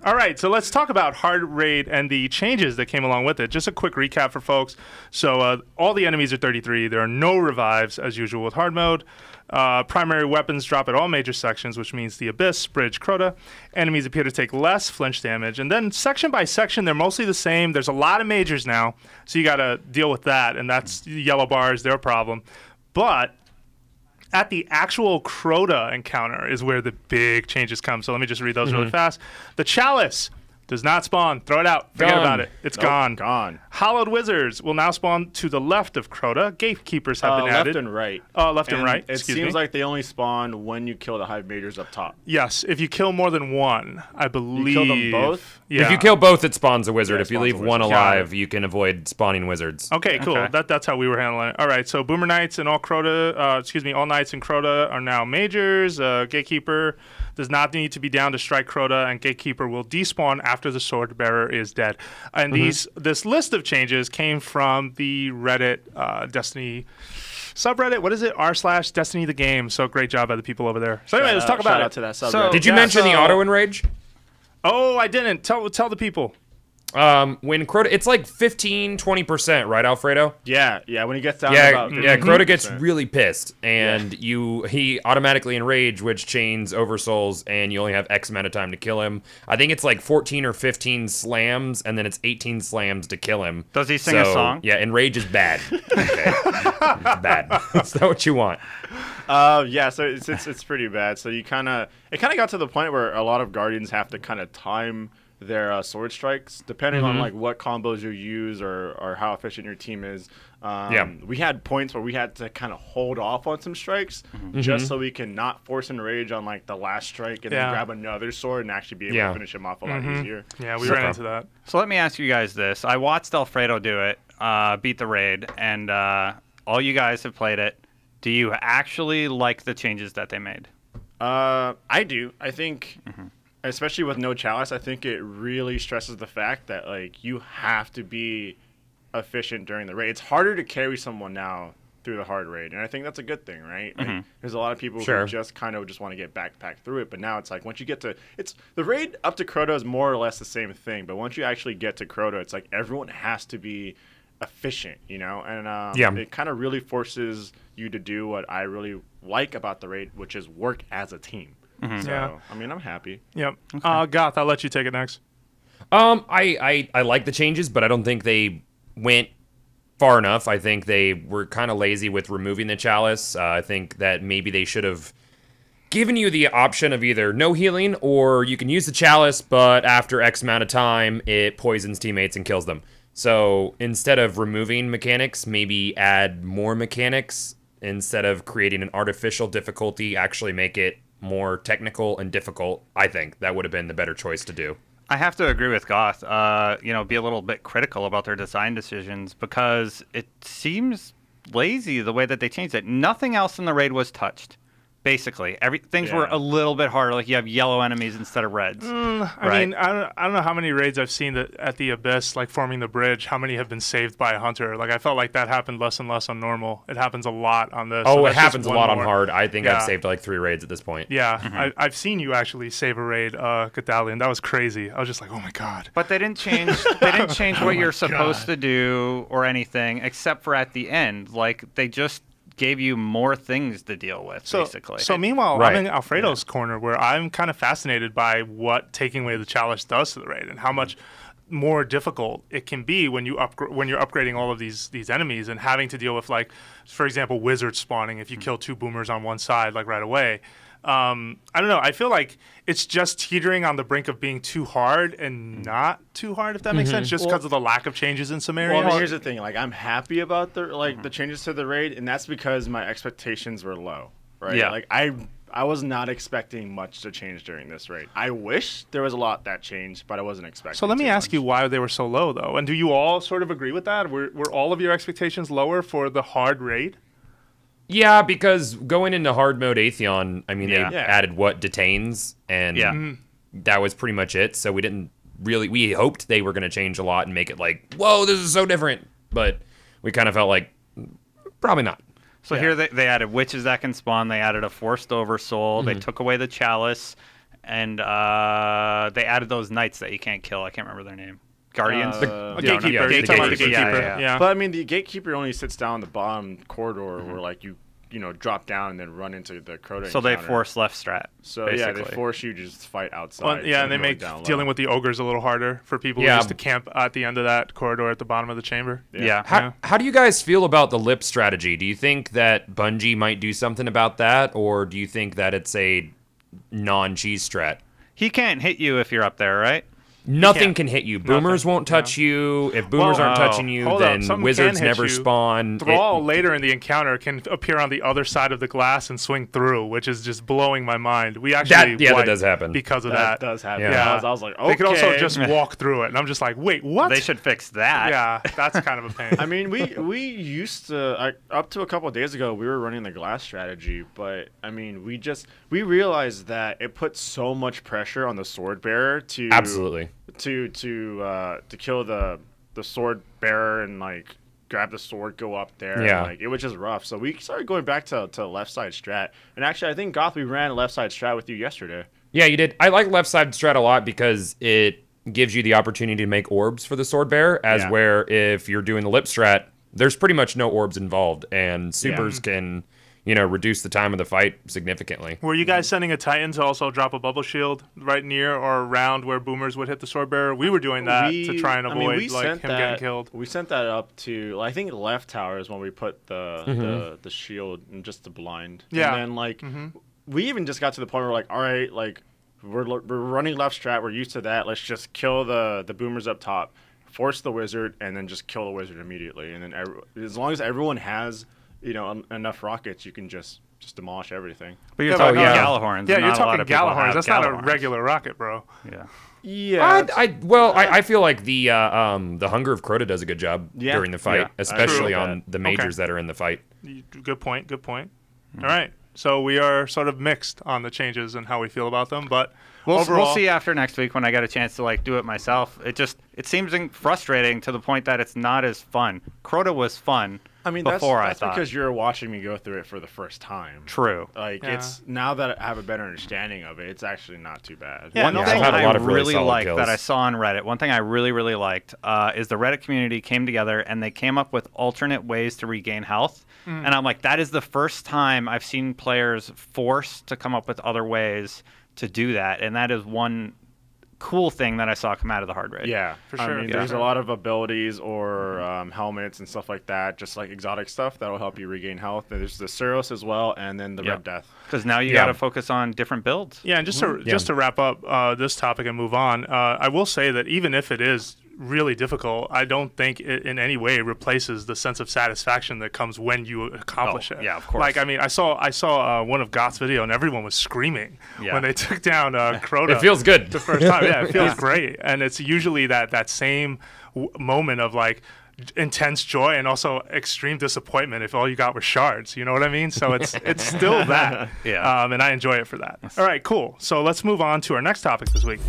All right, so let's talk about hard raid and the changes that came along with it. Just a quick recap for folks. So all the enemies are 33. There are no revives, as usual with hard mode. Primary weapons drop at all major sections, which means the Abyss, Bridge, Crota. Enemies appear to take less flinch damage. And then section by section, they're mostly the same. There's a lot of majors now, so you got to deal with that. And that's yellow bars, their problem. But at the actual Crota encounter is where the big changes come. So let me just read those really fast. The Chalice does not spawn. Throw it out. Forget about it. It's gone. Gone. Hallowed Wizards will now spawn to the left of Crota. Gatekeepers have been added. Left and right. Left and right. It seems like they only spawn when you kill the Hive Majors up top. Yes, if you kill more than one, I believe. You kill them both? Yeah. If you kill both, it spawns a wizard. Yeah, if you leave one alive, you can avoid spawning wizards. Okay, cool. Okay. That's how we were handling it. All right, so Boomer Knights and all Crota, all Knights in Crota are now majors. Gatekeeper does not need to be down to strike Crota, and Gatekeeper will despawn after the Sword Bearer is dead. And this list of changes came from the Reddit Destiny subreddit. What is it? r/Destiny the game. So great job by the people over there. So anyway, let's talk about Shout it. out to that subreddit. Did you mention the auto enrage? Oh, I didn't. Tell the people. When Crota, it's like 15-20%, right, Alfredo? Yeah, when he gets down to about 15%. Crota gets really pissed, and he automatically enrage, which chains oversouls, and you only have X amount of time to kill him. I think it's like 14 or 15 slams, and then it's 18 slams to kill him. Does he sing a song? Yeah, enrage is bad. Okay. It's bad. Is that what you want? Yeah, so it's pretty bad. So it kind of got to the point where a lot of Guardians have to kind of time their sword strikes depending on like what combos you use or how efficient your team is. We had points where we had to kind of hold off on some strikes just so we can not force enrage on like the last strike and then grab another sword and actually be able to finish him off a lot easier. Yeah, we ran into that. So let me ask you guys this. I watched Alfredo do it, beat the raid, and all you guys have played it. Do you actually like the changes that they made? I do. I think, especially with no Chalice, I think it really stresses the fact that like you have to be efficient during the raid. It's harder to carry someone now through the hard raid, and I think that's a good thing, right? Like, there's a lot of people who just kind of just want to get backpacked through it, but now it's like once you get to the raid up to Crota is more or less the same thing, but once you actually get to Crota, it's like everyone has to be efficient, you know, and it kind of really forces you to do what I really like about the raid, which is work as a team. So I mean, I'm happy. Yep. Goth, I'll let you take it next. I like the changes, but I don't think they went far enough. I think they were kind of lazy with removing the Chalice. I think that maybe they should have given you the option of either no healing or you can use the Chalice, but after X amount of time, it poisons teammates and kills them. So instead of removing mechanics, maybe add more mechanics. Instead of creating an artificial difficulty, actually make it more technical and difficult. I think that would have been the better choice to do. I have to agree with Goth. Be a little bit critical about their design decisions because it seems lazy the way that they changed it. Nothing else in the raid was touched. Basically, things were a little bit harder. Like you have yellow enemies instead of reds. I mean, I don't know how many raids I've seen that at the Abyss, like forming the bridge. How many have been saved by a hunter? Like I felt like that happened less and less on normal. It happens a lot on this. Oh, it happens a lot on hard. I think I've saved like 3 raids at this point. Yeah, I've seen you actually save a raid, Catalian. That was crazy. I was just like, oh my god. But they didn't change. They didn't change what you're supposed to do or anything, except for at the end. Like they just gave you more things to deal with, basically. So meanwhile, I'm in Alfredo's corner where I'm kind of fascinated by what taking away the Chalice does to the raid and how much more difficult it can be when you're upgrading all of these enemies and having to deal with, like, for example, wizards spawning if you kill 2 boomers on one side, like right away. I don't know. I feel like it's just teetering on the brink of being too hard and not too hard, if that makes sense, just because of the lack of changes in some areas. Well, I mean, here's the thing. Like, I'm happy about the changes to the raid, and that's because my expectations were low, right? Yeah. Like, I was not expecting much to change during this raid. I wish there was a lot that changed, but I wasn't expecting. So let me ask you why they were so low, though. And do you all sort of agree with that? Were all of your expectations lower for the hard raid? Yeah, because going into hard mode Atheon, I mean, they added what detains, and that was pretty much it. So we didn't really, we hoped they were going to change a lot and make it like, whoa, this is so different. But we kind of felt like, probably not. So here they added witches that can spawn. They added a forced oversoul. They took away the Chalice. and they added those knights that you can't kill. I can't remember their name. Guardians. Gatekeeper. yeah, You're the talking about the gatekeeper. gatekeeper. Yeah. But I mean, the gatekeeper only sits down the bottom corridor where like you know drop down and then run into the Crota. So they encounter. force left strat. So basically. yeah, they force you to just fight outside. Well, yeah, and they make dealing with the ogres a little harder for people who used to camp at the end of that corridor at the bottom of the chamber. Yeah. How do you guys feel about the lip strategy? Do you think that Bungie might do something about that, or do you think that it's a non-cheese strat? He can't hit you if you're up there, right? Nothing can hit you. Boomers won't touch you. If boomers aren't touching you, then wizards never spawn. Thrall later in the encounter can appear on the other side of the glass and swing through, which is just blowing my mind. We actually that does happen because of that. That does happen. Yeah. I was like, okay. They could also just walk through it, and I'm just like, wait, what? They should fix that. Yeah, that's kind of a pain. I mean, we used to up to a couple of days ago we were running the glass strategy, but I mean we realized that it puts so much pressure on the sword bearer to Absolutely. to kill the sword bearer and like grab the sword, go up there. Yeah. And, like it was just rough. So we started going back to left side strat. And actually, I think Goth we ran left side strat with you yesterday. Yeah, you did. I like left side strat a lot because it gives you the opportunity to make orbs for the sword bearer, where if you're doing the lip strat, there's pretty much no orbs involved, and supers can, reduce the time of the fight significantly. Were you guys sending a Titan to also drop a bubble shield right near or around where boomers would hit the sword bearer? We were doing that to try and avoid him getting killed. We sent that up to I think left tower is when we put the shield and just the blind. Yeah. And then we even just got to the point where we're like, all right, like we're running left strat. We're used to that. Let's just kill the boomers up top, force the wizard, and then just kill the wizard immediately. And then as long as everyone has enough rockets, you can just demolish everything. But you're talking Galahorns. Yeah, you're talking Galahorns. That's not a regular rocket, bro. Yeah. Yeah. I feel like the Hunger of Crota does a good job during the fight, especially on the majors that are in the fight. Good point. All right. So we are sort of mixed on the changes and how we feel about them, but overall, we'll see after next week when I get a chance to do it myself. It seems frustrating to the point that it's not as fun. Crota was fun. I mean, that's because you're watching me go through it for the first time. True. It's now that I have a better understanding of it, it's actually not too bad. One thing I really liked that I saw on Reddit, one thing I really, really liked is the Reddit community came together and they came up with alternate ways to regain health. And I'm like, that is the first time I've seen players forced to come up with other ways to do that. And that is one cool thing that I saw come out of the hard raid. Yeah, for sure. I mean, there's a lot of abilities or helmets and stuff like that, just like exotic stuff that'll help you regain health. There's the Suros as well, and then the Red Death. Because now you got to focus on different builds. Yeah, and just to wrap up this topic and move on, I will say that even if it is really difficult, I don't think it in any way replaces the sense of satisfaction that comes when you accomplish it. Yeah, of course. Like, I mean, I saw one of Goth's video and everyone was screaming when they took down Crota. It feels good. The first time. Yeah, it feels great. And it's usually that same moment of like intense joy and also extreme disappointment if all you got were shards. You know what I mean? So it's still that. Yeah. And I enjoy it for that. All right, cool. So let's move on to our next topic this week.